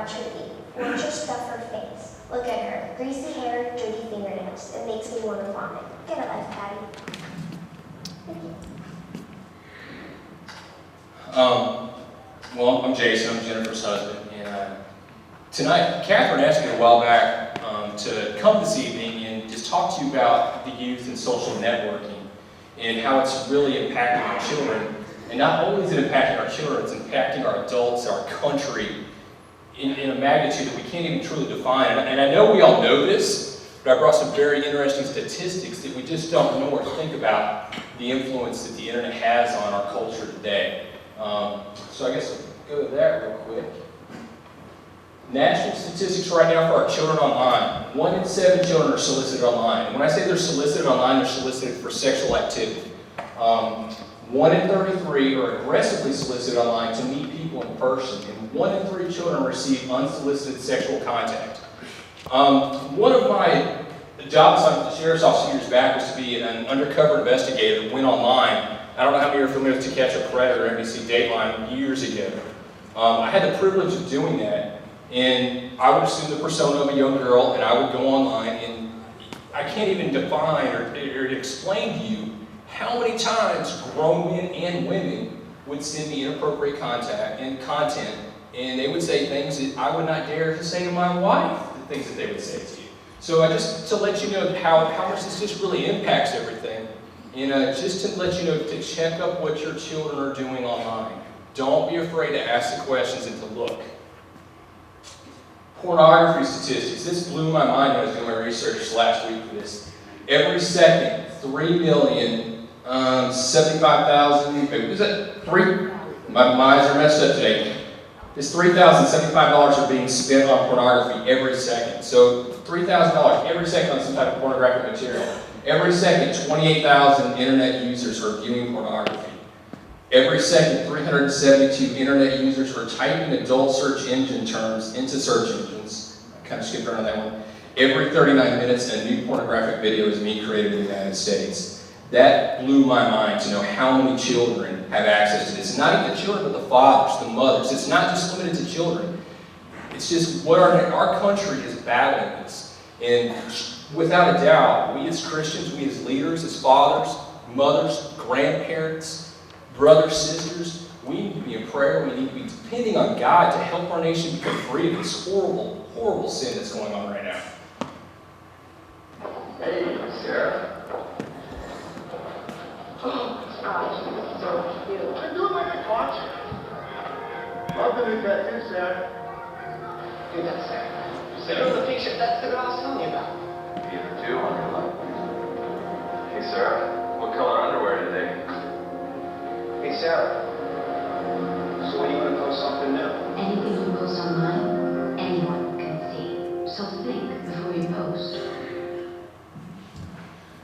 watch her eat. Watch her stuff her face. Look at her. Greasy hair, dirty fingernails. It makes me want to vomit. Get a life, Patty. Thank you. Well, I'm Jason. I'm Jennifer's husband. And tonight, Catherine asked me a while back to come this evening and just talk to you about the youth and social networking and how it's really impacting our children. And not only is it impacting our children, it's impacting our adults, our country, in a magnitude that we can't even truly define. And I know we all know this, but I brought some very interesting statistics that we just don't know or think about the influence that the internet has on our culture today. So I guess we'll go to that real quick. National statistics right now for our children online. 1 in 7 children are solicited online. And when I say they're solicited online, they're solicited for sexual activity. 1 in 33 are aggressively solicited online to meet people in person. And 1 in 3 children receive unsolicited sexual contact. One of my jobs on the sheriff's office years back was to be an undercover investigator that went online. I don't know how many are familiar with To Catch a Predator, NBC Dateline, years ago. I had the privilege of doing that, and I would assume the persona of a young girl, and I would go online, and I can't even define or explain to you how many times grown men and women would send me inappropriate content, and they would say things that I would not dare to say to my wife, the things that they would say to you. So just to let you know how much this just really impacts everything, and just to let you know to check up what your children are doing online. Don't be afraid to ask the questions and to look. Pornography statistics. This blew my mind when I was doing my research last week for this. Every second, 3,075,000, is that 3? My eyes are messed up today. This $3,075 are being spent on pornography every second. So $3,000 every second on some type of pornographic material. Every second, 28,000 internet users are viewing pornography. Every second, 372 internet users are typing adult search engine terms into search engines. I kind of skipped around that one. Every 39 minutes, a new pornographic video is being created in the United States. That blew my mind to know how many children have access to this. Not even the children, but the fathers, the mothers. It's not just limited to children. It's just what our country is battling this. And without a doubt, we as Christians, we as leaders, as fathers, mothers, grandparents, brothers, sisters, we need to be in prayer. We need to be depending on God to help our nation become free of this horrible, horrible sin that's going on right now. Hey, Sarah. Oh, gosh, this is so cute. I'm doing like I caught you. Love the new tattoo, Sarah. Dude, that's Sarah. Sarah, the picture, that's the girl I was telling you about. You have 2 on your left. Hey, Sarah, what color underwear today? Hey, Sarah. So when are you going to post something new? Anything you post online, anyone can see. So think before you post.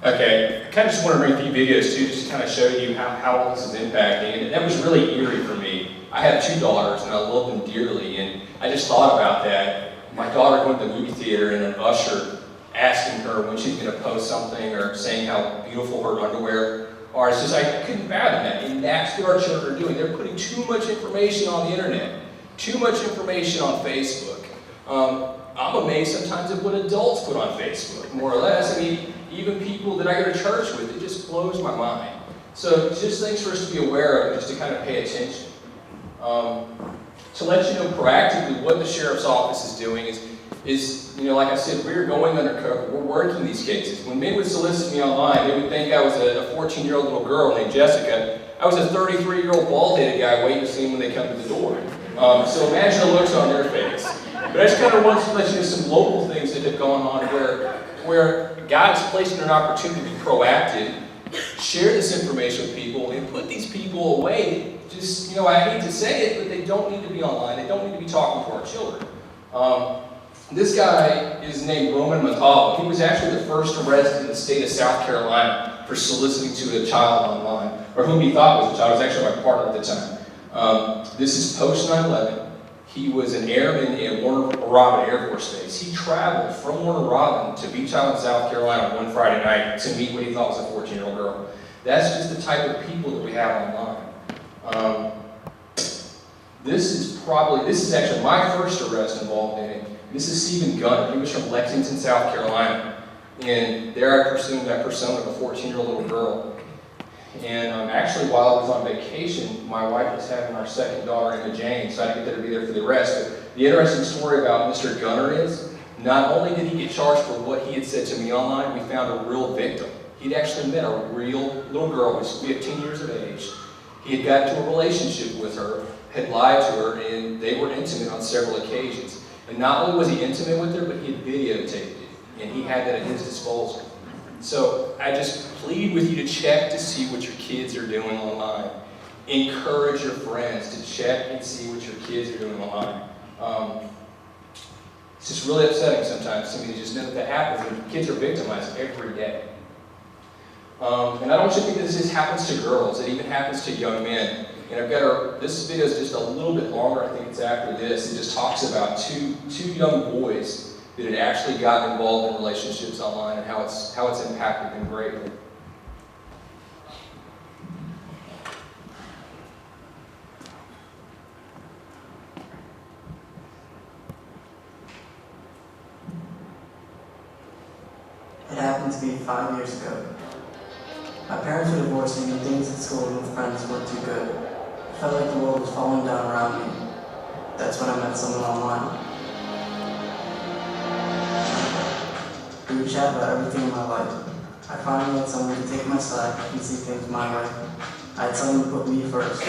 Okay, I kind of just want to bring a few videos too, just to kind of show you how all this is impacting. And that was really eerie for me. I have 2 daughters, and I love them dearly, and I just thought about that. My daughter going to the movie theater, and an usher asking her when she's going to post something or saying how beautiful her underwear are. It's just, I couldn't fathom that. And that's what our children are doing. They're putting too much information on the internet, too much information on Facebook. I'm amazed sometimes at what adults put on Facebook, more or less. I mean, even people that I go to church with, it just blows my mind. So just things for us to be aware of, just to kind of pay attention. To let you know proactively what the sheriff's office is doing is, you know, like I said, we're going undercover. We're working these cases. When men would solicit me online, they would think I was a 14-year-old little girl named Jessica. I was a 33-year-old bald-headed guy waiting to see them when they come to the door. So imagine the looks on their face. But I just kind of wanted to let you know some local things that have gone on where God is placing an opportunity to be proactive, share this information with people, and put these people away. Just, you know, I hate to say it, but they don't need to be online. They don't need to be talking to our children. This guy is named Roman Matalo. He was actually the first arrest in the state of South Carolina for soliciting to a child online, or whom he thought was a child. It was actually my partner at the time. This is post 9/11. He was an airman at Warner Robin Air Force Base. He traveled from Warner Robin to Beach Island, South Carolina one Friday night to meet what he thought was a 14-year-old girl. That's just the type of people that we have online. This is actually my first arrest involved in it. This is Stephen Gunner. He was from Lexington, South Carolina. And there I pursued that persona of a 14-year-old little girl. And actually, while I was on vacation, my wife was having our second daughter, Emma Jane, so I didn't get there to be there for the arrest. But the interesting story about Mr. Gunner is, not only did he get charged for what he had said to me online, we found a real victim. He'd actually met a real little girl who was 15 years of age. He had got into a relationship with her, had lied to her, and they were intimate on several occasions. And not only was he intimate with her, but he had videotaped it, and he had that at his disposal. So I just plead with you to check to see what your kids are doing online. Encourage your friends to check and see what your kids are doing online. It's just really upsetting sometimes to me to just know that happens, and kids are victimized every day. And I don't want you to think that this just happens to girls, it even happens to young men. And I've got this video is just a little bit longer, I think it's after this. It just talks about two young boys that had actually gotten involved in relationships online and how it's impacted them greatly. It happened to be 5 years ago. My parents were divorcing and things at school and with friends weren't too good. It felt like the world was falling down around me. That's when I met someone online. We would chat about everything in my life. I finally had someone to take my side and see things my way. I had someone to put me first.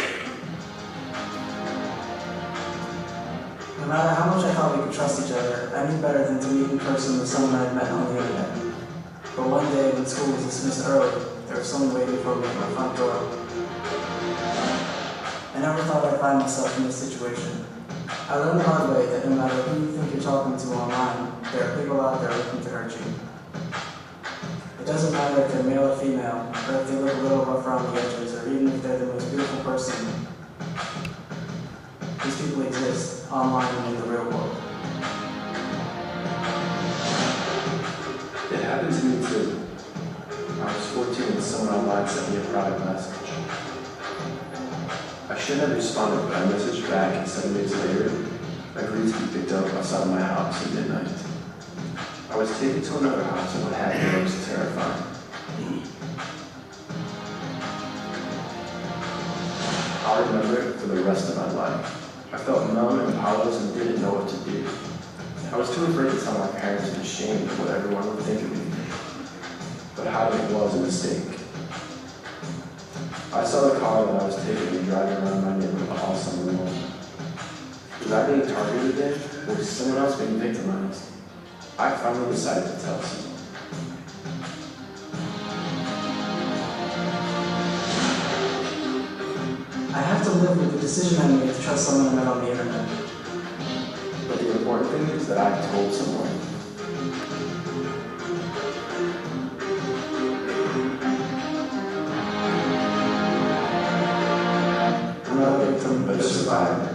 No matter how much I thought we could trust each other, I knew better than to meet in person with someone I had met on the internet. But one day, when school was dismissed early, there was someone waiting for me at my front door. I never thought I'd find myself in this situation. I learned the hard way that no matter who you think you're talking to online, there are people out there looking to hurt you. It doesn't matter if they're male or female, or if they look a little rough around the edges, or even if they're the most beautiful person. These people exist, online and in the real world. It happened to me too. I was 14 and someone online sent me a private message. I should have responded, but I messaged back and 7 days later, I agreed to be picked up outside my house at midnight. I was taken to another house and what happened was terrifying. I'll remember it for the rest of my life. I felt numb and powerless and didn't know what to do. I was too afraid to tell my parents and ashamed of what everyone would think of me. But hiding was a mistake. I saw the car that I was taking and driving around my neighborhood all summer long. Was I being targeted again, or was someone else being victimized? I finally decided to tell someone. I have to live with the decision I made to trust someone I met on the internet. But the important thing is that I told someone. I'm not a victim, but a survivor.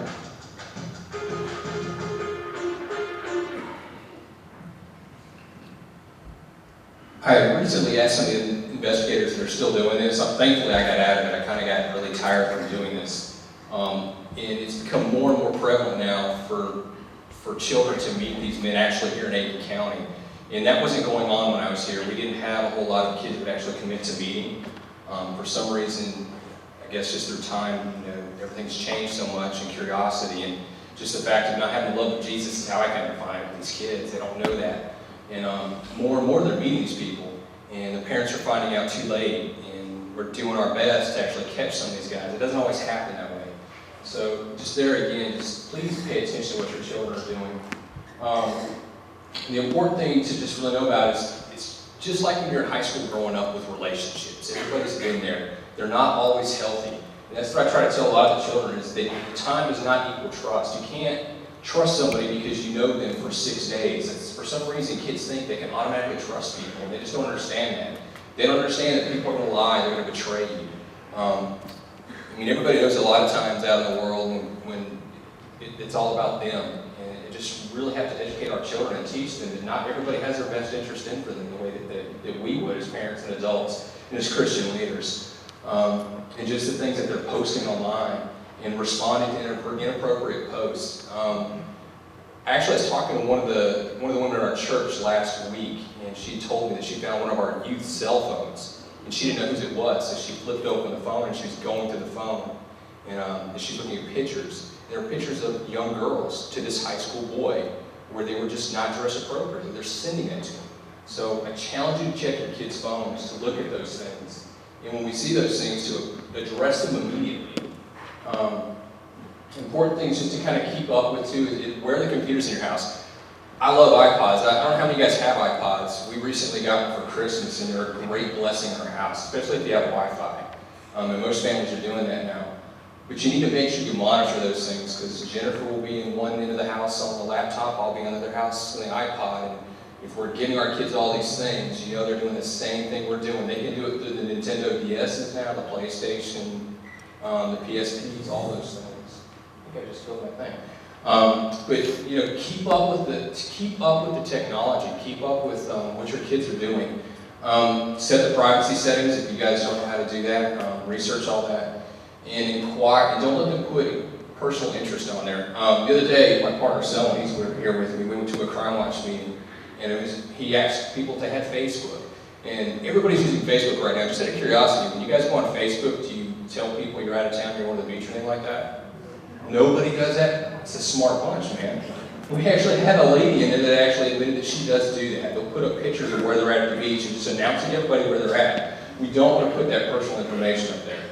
I recently asked some of the investigators that are still doing this. Thankfully, I got out of it. I kind of got really tired from doing this. And it's become more and more prevalent now for children to meet these men actually here in Aiken County. And that wasn't going on when I was here. We didn't have a whole lot of kids that would actually commit to meeting. For some reason, I guess just through time, everything's changed so much, and curiosity, and just the fact of not having the love of Jesus is how I kind of define it with these kids. They don't know that. And more and more they're meeting these people, and the parents are finding out too late, and we're doing our best to actually catch some of these guys. It doesn't always happen that way. So just there again, just please pay attention to what your children are doing. The important thing to just really know about is it's just like when you're in high school growing up with relationships. Everybody's been there. They're not always healthy. And that's what I try to tell a lot of the children is that time does not equal trust. You can't trust somebody because you know them for 6 days. For some reason, kids think they can automatically trust people, and they just don't understand that. They don't understand that people are going to lie, they're going to betray you. Everybody knows a lot of times out in the world when it's all about them, and it just really have to educate our children and teach them that not everybody has their best interest in for them the way that we would as parents and adults and as Christian leaders. And just the things that they're posting online. and responding to inappropriate posts. Actually, I was talking to one of the women in our church last week, and she told me that she found one of our youth cell phones, and she didn't know whose it was, so she flipped open the phone, and she was going to the phone, and she's looking at pictures. There are pictures of young girls to this high school boy where they were just not dressed appropriately. They're sending it to him. So I challenge you to check your kids' phones, to look at those things, and when we see those things, to address them immediately. Important things just to kind of keep up with too is where are the computers in your house. I love iPods. I don't know how many of you guys have iPods. We recently got one for Christmas, and they're a great blessing in our house, especially if you have Wi-Fi. And most families are doing that now. But you need to make sure you monitor those things, because Jennifer will be in one end of the house on the laptop, I'll be on the other house on the iPod. And if we're getting our kids all these things, you know they're doing the same thing we're doing. They can do it through the Nintendo DSs now, the PlayStation, the PSPs, all those things. I think I just filled my thing. But you know, keep up with the technology. Keep up with what your kids are doing. Set the privacy settings if you guys don't know how to do that. Research all that, and inquire. And don't let them put personal interest on there. The other day, my partner Selma, he's here with me. We went to a Crime Watch meeting, and he asked people to have Facebook. And everybody's using Facebook right now. Just out of curiosity, when you guys go on Facebook, do you tell people you're out of town, you're going to the beach, or anything like that? Nobody does that? It's a smart bunch, man. We actually had a lady in there that actually admitted that she does do that. They'll put up pictures of where they're at the beach and just announcing to everybody where they're at. We don't want to put that personal information up there.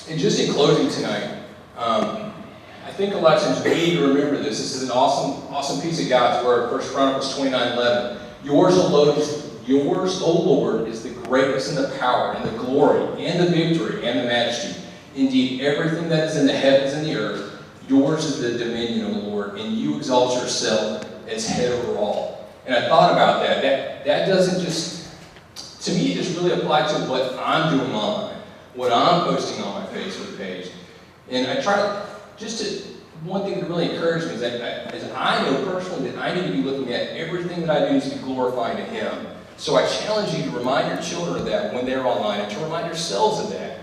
And just in closing tonight, I think a lot of times we need to remember this. This is an awesome piece of God's Word. 1 Chronicles 29:11. Yours, O Lord, is the greatness and the power and the glory and the victory and the majesty. Indeed, everything that is in the heavens and the earth, yours is the dominion, O Lord, and you exalt yourself as head over all. And I thought about that. That doesn't just, to me, it just really applies to what I'm doing online, what I'm posting on my Facebook page. And I try to, one thing that really encouraged me is that I know personally that I need to be looking at everything that I do needs to be glorifying to Him. So I challenge you to remind your children of that when they're online, and to remind yourselves of that.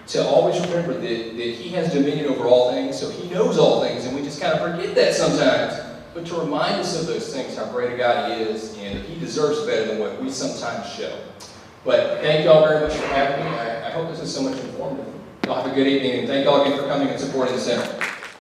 To always remember that He has dominion over all things, so He knows all things, and we just kind of forget that sometimes. But to remind us of those things, how great a God He is, and He deserves better than what we sometimes show. But thank y'all very much for having me. I hope this is so much informative. Y'all have a good evening, and thank y'all again for coming and supporting the center.